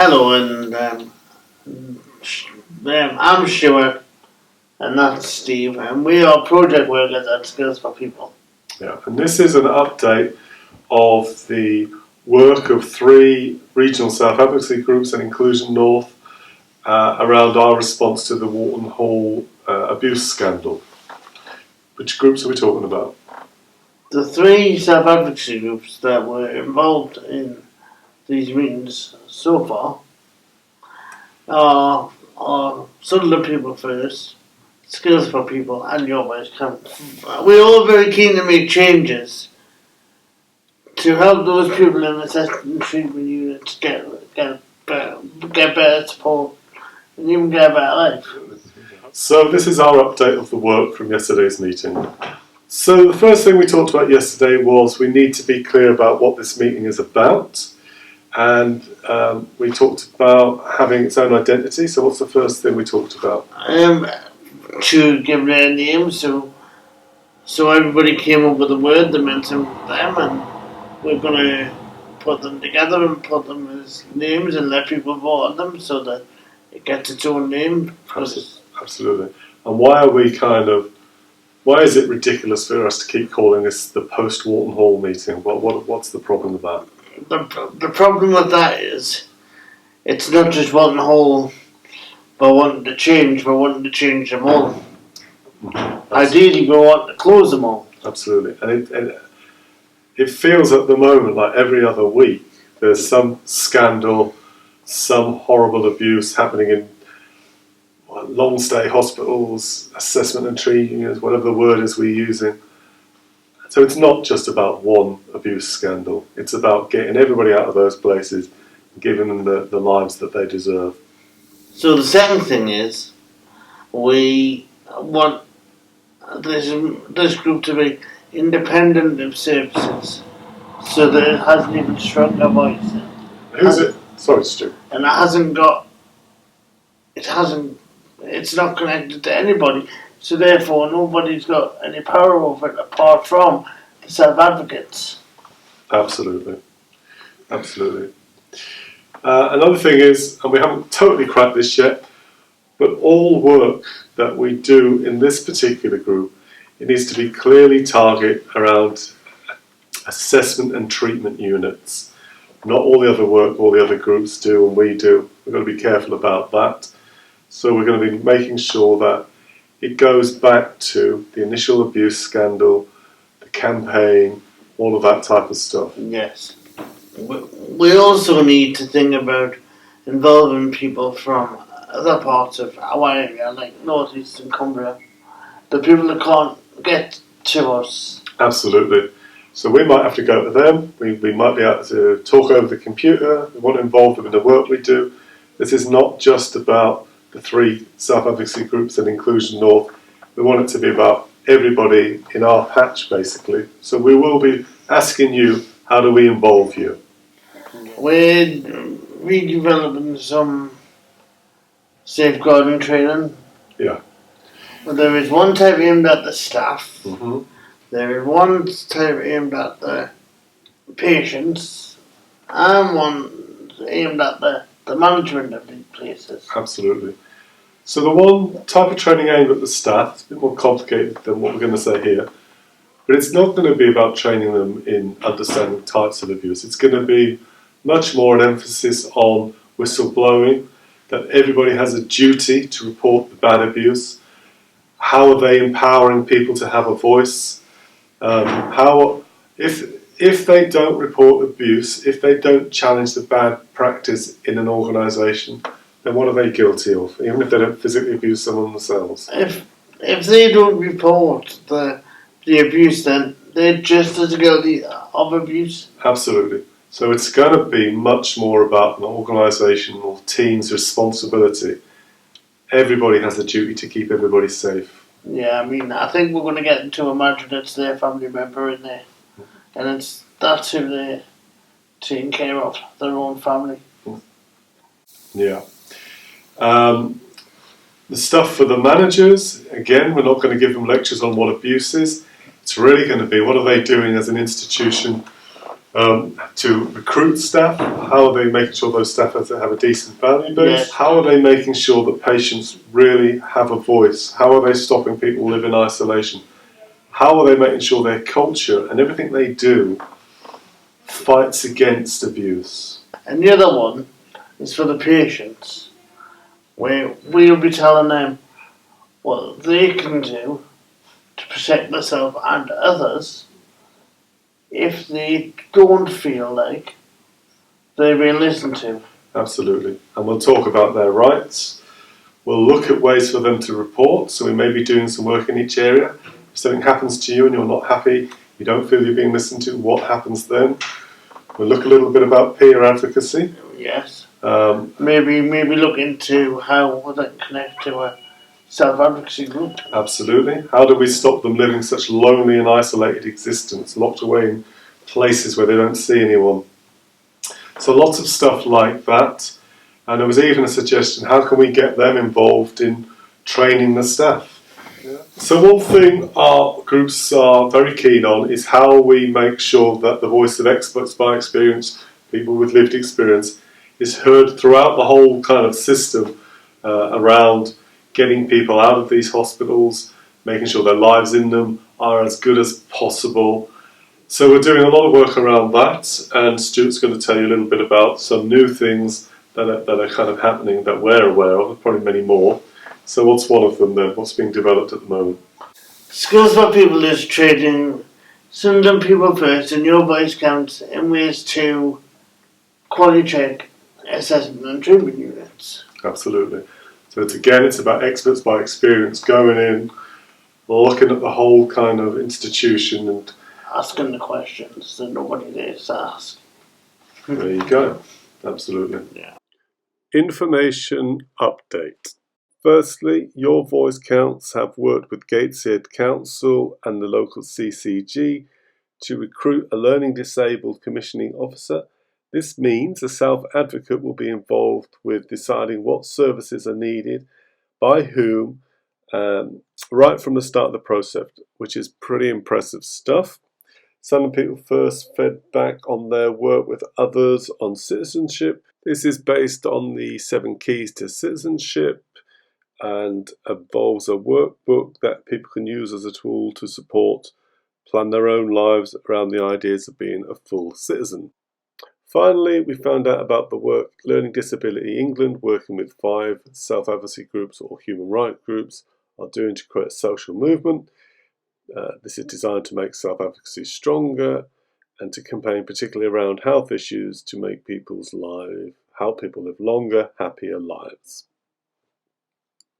Hello, and I'm Stuart, and that's Steve, and we are project workers at Skills for People. Yeah, and this is an update of the work of 3 regional self-advocacy groups and Inclusion North around our response to the Wharton Hall abuse scandal. Which groups are we talking about? The 3 self-advocacy groups that were involved in these meetings so far are Sunderland People First, Skills for People, and Your Voice Counts. We're all very keen to make changes to help those people in assessment and treatment units get better support and even get a better life. So this is our update of the work from yesterday's meeting. So the first thing we talked about yesterday was we need to be clear about what this meeting is about, and we talked about having its own identity. So what's the first thing we talked about? To give their names, so everybody came up with a word that meant something to them, and we're going to put them together and put them as names and let people vote on them so that it gets its own name. Absolutely. And why is it ridiculous for us to keep calling this the post-Wharton Hall meeting? What's the problem with that? The problem with that is it's not just Wharton Hall we're wanting to change, we're wanting to change them all. Ideally, we want to close them all. Absolutely. And it feels at the moment like every other week there's some scandal, some horrible abuse happening in long stay hospitals, assessment and treatment units, whatever the word is we're using. So it's not just about one abuse scandal, it's about getting everybody out of those places and giving them the lives that they deserve. So the second thing is, we want this group to be independent of services, so that it has an even stronger voice. Who's it? Sorry, Stu. And it's not connected to anybody, so therefore nobody's got any power over it apart from the self-advocates. Absolutely. Another thing is, and we haven't totally cracked this yet, but all work that we do in this particular group, it needs to be clearly targeted around assessment and treatment units. Not all the other work all the other groups do and we do. We've got to be careful about that. So we're going to be making sure that it goes back to the initial abuse scandal, the campaign, all of that type of stuff. Yes. We also need to think about involving people from other parts of our area, like North Eastern Cumbria, the people that can't get to us. Absolutely. So we might have to go to them, we might be able to talk over the computer, we want to involve them in the work we do. This is not just about the 3 self-advocacy groups and Inclusion North, we want it to be about everybody in our patch basically. So we will be asking you, how do we involve you? We're redeveloping some safeguarding training. Yeah. There is one type aimed at the staff. Mm-hmm. There is one type aimed at the patients, and one aimed at the management of these places. Absolutely. So the one type of training aimed at the staff is a bit more complicated than what we're going to say here, but it's not going to be about training them in understanding types of abuse. It's going to be much more an emphasis on whistleblowing, that everybody has a duty to report the bad abuse. How are they empowering people to have a voice? If they don't report abuse, if they don't challenge the bad practice in an organisation, then what are they guilty of, even if they don't physically abuse someone themselves? If they don't report the abuse, then they're just as guilty of abuse. Absolutely. So it's going to be much more about an organisation or team's responsibility. Everybody has a duty to keep everybody safe. Yeah, I mean, I think we're going to get them to imagine it's their family member in there, and that's who they're taking care of, their own family. Yeah. The stuff for the managers, again, we're not going to give them lectures on what abuse is. It's really going to be, what are they doing as an institution To recruit staff, how are they making sure those staff have a decent value base? Yes. How are they making sure that patients really have a voice? How are they stopping people live in isolation? How are they making sure their culture and everything they do fights against abuse? And the other one is for the patients, where we'll be telling them what they can do to protect themselves and others if they don't feel like they're being listened to. Absolutely. And we'll talk about their rights. We'll look at ways for them to report. So we may be doing some work in each area. If something happens to you and you're not happy, you don't feel you're being listened to, what happens then? We'll look a little bit about peer advocacy. Yes. Maybe look into how they can connect to a self-advocacy group. Absolutely. How do we stop them living such lonely and isolated existence, locked away in places where they don't see anyone? So lots of stuff like that. And there was even a suggestion, how can we get them involved in training the staff? So one thing our groups are very keen on is how we make sure that the voice of experts by experience, people with lived experience, is heard throughout the whole kind of system around getting people out of these hospitals, making sure their lives in them are as good as possible. So we're doing a lot of work around that, and Stuart's going to tell you a little bit about some new things that are kind of happening that we're aware of, probably many more. So what's one of them then? What's being developed at the moment? Skills for People is training Sunderland People First and Your Voice Counts in ways to quality check assessment and treatment units. Absolutely. So it's about experts by experience going in, looking at the whole kind of institution and asking the questions that nobody dares to ask. There you go. Absolutely. Yeah. Information update. Firstly, Your Voice Counts have worked with Gateshead Council and the local CCG to recruit a learning disabled commissioning officer. This means a self-advocate will be involved with deciding what services are needed, by whom, right from the start of the process, which is pretty impressive stuff. Sunderland People First fed back on their work with others on citizenship. This is based on the 7 keys to citizenship and involves a workbook that people can use as a tool to plan their own lives around the ideas of being a full citizen. Finally, we found out about the work Learning Disability England, working with 5 self-advocacy groups or human rights groups, are doing to create a social movement. This is designed to make self-advocacy stronger and to campaign particularly around health issues to make help people live longer, happier lives.